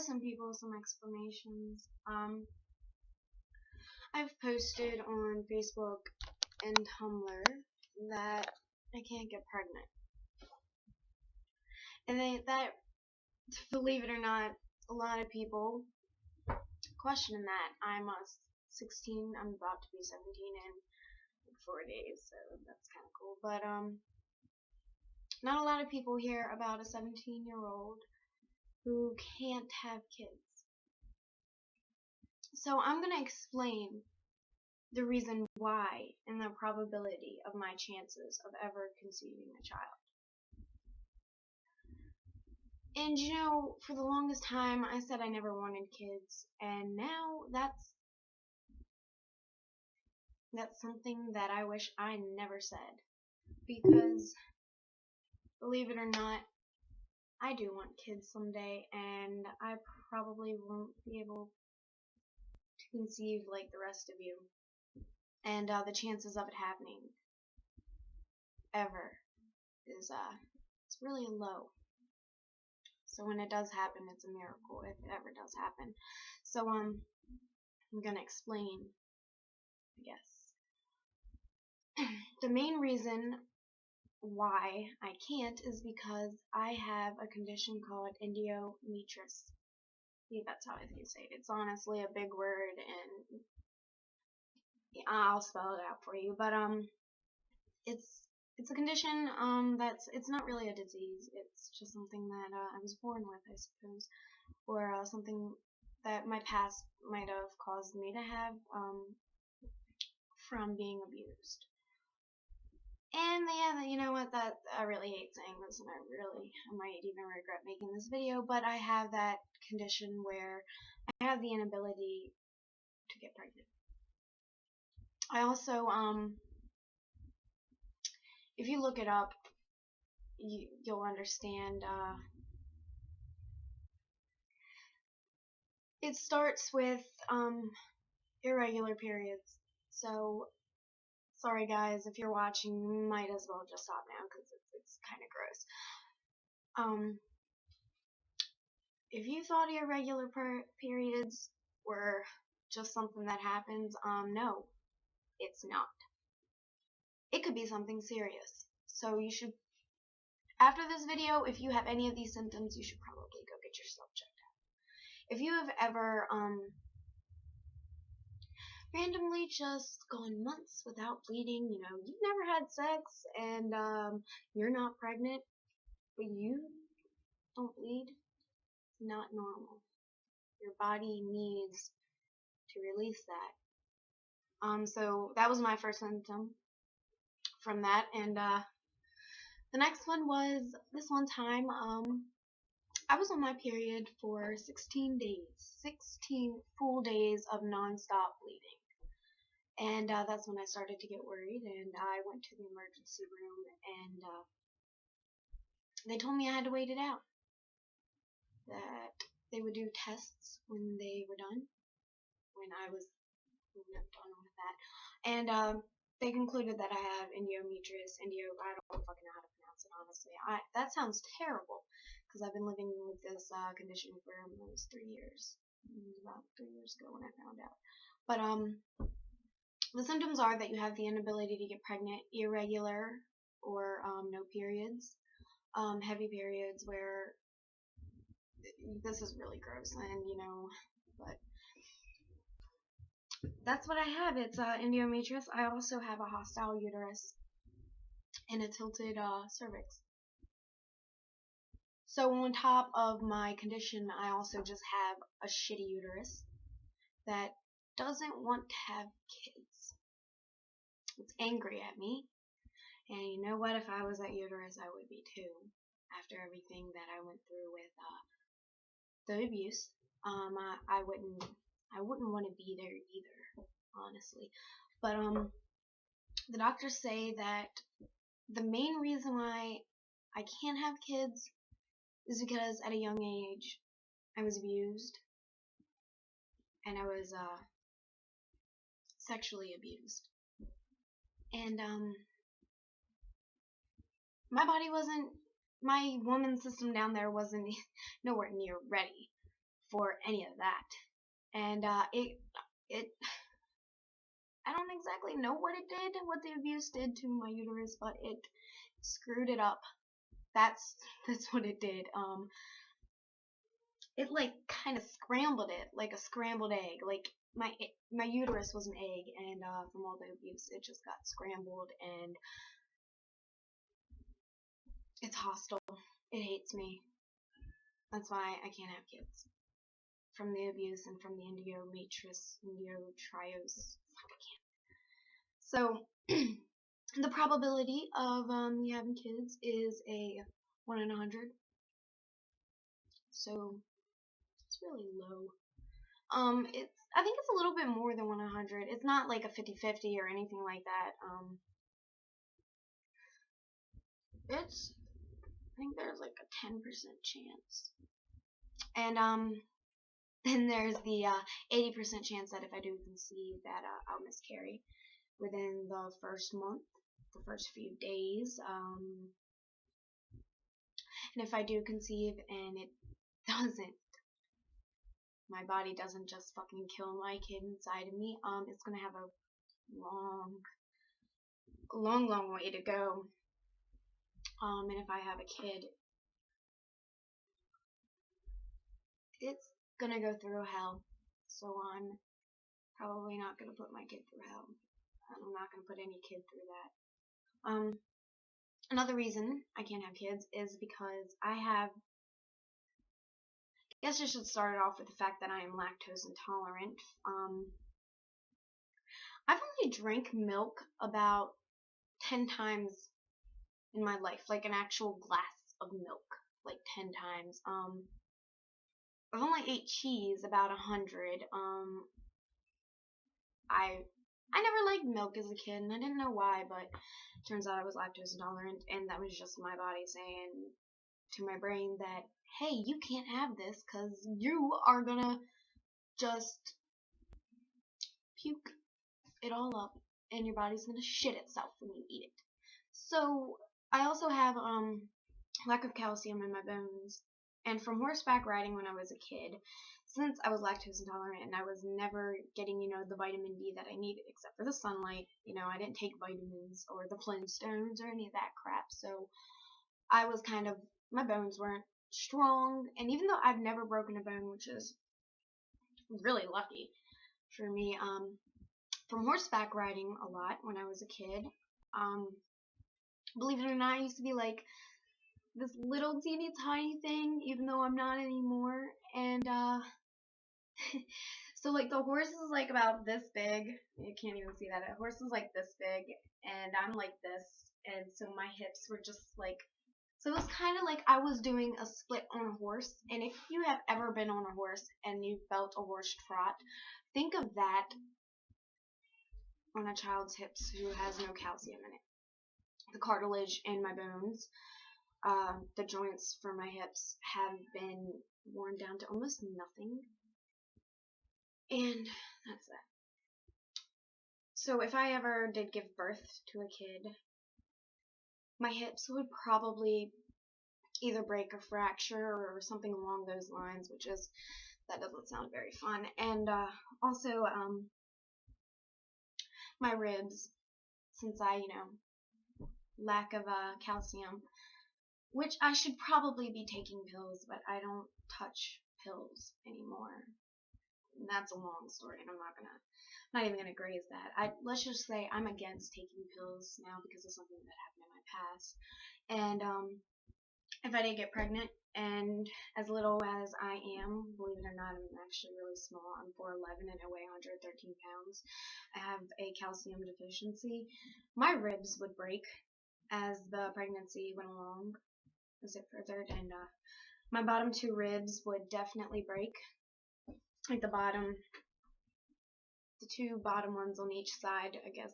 some people some explanations. I've posted on Facebook and Tumblr that I can't get pregnant. And that, believe it or not, a lot of people question that. I'm 16, I'm about to be 17 in 4 days, so that's kind of cool. But, not a lot of people hear about a 17-year-old who can't have kids. So I'm going to explain the reason why and the probability of my chances of ever conceiving a child. And you know, for the longest time I said I never wanted kids, and now that's something that I wish I never said, because believe it or not, I do want kids someday, and I probably won't be able to conceive like the rest of you, and the chances of it happening ever is it's really low. So when it does happen, it's a miracle if it ever does happen. So I'm gonna explain, I guess. The main reason why I can't is because I have a condition called endometriosis. See, that's how I think you say it. It's honestly a big word, and I'll spell it out for you. But it's a condition it's not really a disease. It's just something that I was born with, I suppose, or something that my past might have caused me to have from being abused. And yeah, you know what, that I really hate saying this, and I might even regret making this video, but I have that condition where I have the inability to get pregnant. I also, if you look it up, you'll understand. It starts with irregular periods. So, sorry guys, if you're watching, you might as well just stop now because it's kind of gross. If you thought irregular periods were just something that happens, no, it's not. It could be something serious. So you should, after this video, if you have any of these symptoms, you should probably go get yourself checked out. If you have ever randomly just gone months without bleeding, you know, you've never had sex, and you're not pregnant, but you don't bleed, it's not normal. Your body needs to release that. So that was my first symptom from that, and the next one was this one time, I was on my period for 16 days, 16 full days of non-stop bleeding. And that's when I started to get worried, and I went to the emergency room, and they told me I had to wait it out. That they would do tests when they were done, when I was done with that. And they concluded that I have endometriosis, I don't fucking know how to pronounce it, honestly. That sounds terrible, because I've been living with this condition for almost 3 years. It was about 3 years ago when I found out. But the symptoms are that you have the inability to get pregnant, irregular or no periods, heavy periods where this is really gross, and you know, but that's what I have. It's endometriosis. I also have a hostile uterus and a tilted cervix. So on top of my condition, I also just have a shitty uterus that doesn't want to have kids. It's angry at me, and you know what, if I was that uterus, I would be too, after everything that I went through with the abuse. I wouldn't want to be there either, honestly. But the doctors say that the main reason why I can't have kids is because at a young age I was abused, and I was sexually abused. And my body wasn't, my woman system down there wasn't nowhere near ready for any of that. And it I don't exactly know what it did, what the abuse did to my uterus, but it screwed it up. That's what it did. It like kind of scrambled it, like a scrambled egg. Like my uterus was an egg, and from all the abuse, it just got scrambled, and it's hostile. It hates me. That's why I can't have kids. From the abuse and from the endometriosis. Fuck, I can't. So the probability of you having kids is a 1 in 100. So it's really low. I think it's a little bit more than 1 in 100. It's not like a 50-50 or anything like that. I think there's like a 10% chance. And then there's the 80% chance that if I do conceive that I'll miscarry within the first month, the first few days. And if I do conceive and it doesn't, my body doesn't just fucking kill my kid inside of me, it's gonna have a long way to go. And if I have a kid, it's gonna go through hell. So I'm probably not gonna put my kid through hell. I'm not gonna put any kid through that. Another reason I can't have kids is because I guess I should start it off with the fact that I am lactose intolerant. I've only drank milk about 10 times in my life, like an actual glass of milk, like 10 times. I've only ate cheese about 100. I never liked milk as a kid, and I didn't know why, but it turns out I was lactose intolerant, and that was just my body saying to my brain that, hey, you can't have this because you are gonna just puke it all up, and your body's gonna shit itself when you eat it. So I also have lack of calcium in my bones, and from horseback riding when I was a kid, since I was lactose intolerant and I was never getting, the vitamin D that I needed except for the sunlight, I didn't take vitamins or the Flintstones or any of that crap, so I was my bones weren't strong, and even though I've never broken a bone, which is really lucky for me, from horseback riding a lot when I was a kid, believe it or not, I used to be like this little teeny tiny thing, even though I'm not anymore, and so like the horse is like about this big. You can't even see that. A horse is like this big, and I'm like this, and so my hips were just like, so it was kind of like I was doing a split on a horse. And if you have ever been on a horse and you felt a horse trot, think of that on a child's hips who has no calcium in it. The cartilage in my bones, the joints for my hips have been worn down to almost nothing. And that's that. So if I ever did give birth to a kid, my hips would probably either break or fracture or something along those lines, that doesn't sound very fun. And also my ribs, since I, lack of calcium, which I should probably be taking pills, but I don't touch pills anymore. And that's a long story, and I'm not even gonna graze that. Let's just say I'm against taking pills now because of something that happened in my past. And if I did get pregnant, and as little as I am, believe it or not, I'm actually really small. I'm 4'11" and I weigh 113 pounds. I have a calcium deficiency. My ribs would break as the pregnancy went along, as it furthered, and my bottom 2 ribs would definitely break. Like the 2 bottom ones on each side, I guess.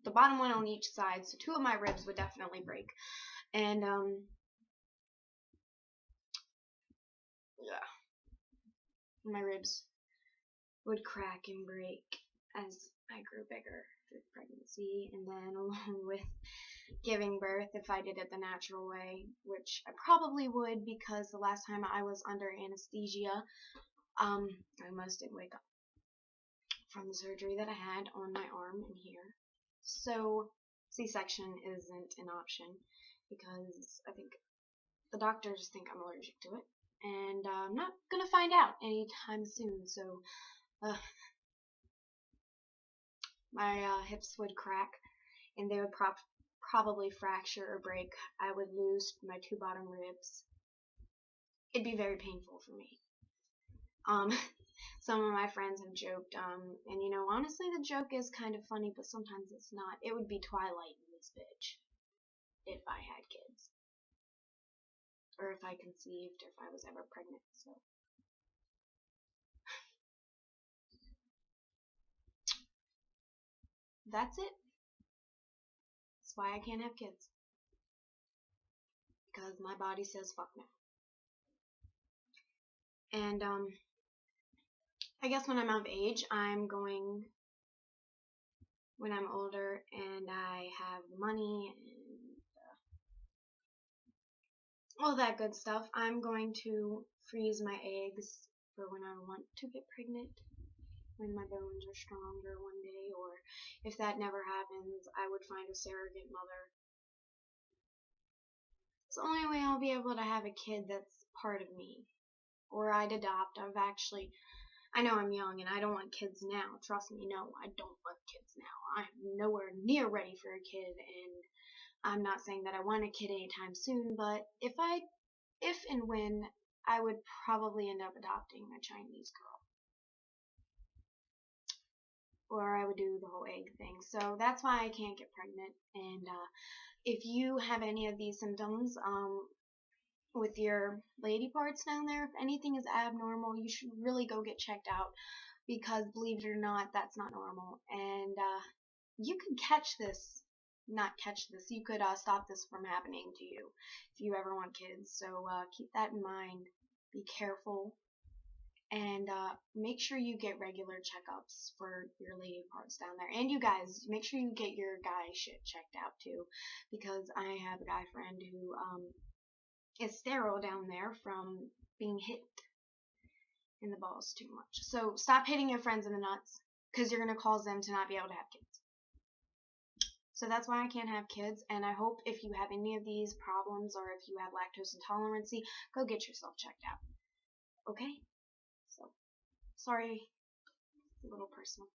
The bottom one on each side, so 2 of my ribs would definitely break. And yeah, my ribs would crack and break as I grew bigger through pregnancy, and then along with giving birth, if I did it the natural way, which I probably would because the last time I was under anesthesia, I almost didn't wake up from the surgery that I had on my arm and here. So C-section isn't an option because I think the doctors think I'm allergic to it, and I'm not gonna find out anytime soon. So my hips would crack, and they would probably fracture or break. I would lose my 2 bottom ribs. It'd be very painful for me. Some of my friends have joked, and you know, honestly, the joke is kind of funny, but sometimes it's not. It would be Twilight in this bitch if I had kids, or if I conceived, or if I was ever pregnant. So that's it. That's why I can't have kids, because my body says fuck no. And I guess when I'm of age, when I'm older and I have the money and all that good stuff, I'm going to freeze my eggs for when I want to get pregnant, when my bones are stronger one day, or if that never happens, I would find a surrogate mother. It's the only way I'll be able to have a kid that's part of me. Or I'd adopt. I know I'm young and I don't want kids now. Trust me, no, I don't want kids now. I'm nowhere near ready for a kid, and I'm not saying that I want a kid anytime soon, but if and when, I would probably end up adopting a Chinese girl. Or I would do the whole egg thing. So that's why I can't get pregnant. And if you have any of these symptoms, with your lady parts down there, if anything is abnormal, you should really go get checked out, because believe it or not, that's not normal. And you could you could stop this from happening to you if you ever want kids. So keep that in mind. Be careful, and make sure you get regular checkups for your lady parts down there. And you guys, make sure you get your guy shit checked out too, because I have a guy friend who is sterile down there from being hit in the balls too much. So stop hitting your friends in the nuts, because you're going to cause them to not be able to have kids. So that's why I can't have kids, and I hope if you have any of these problems, or if you have lactose intolerance, go get yourself checked out. Okay? So, sorry, it's a little personal.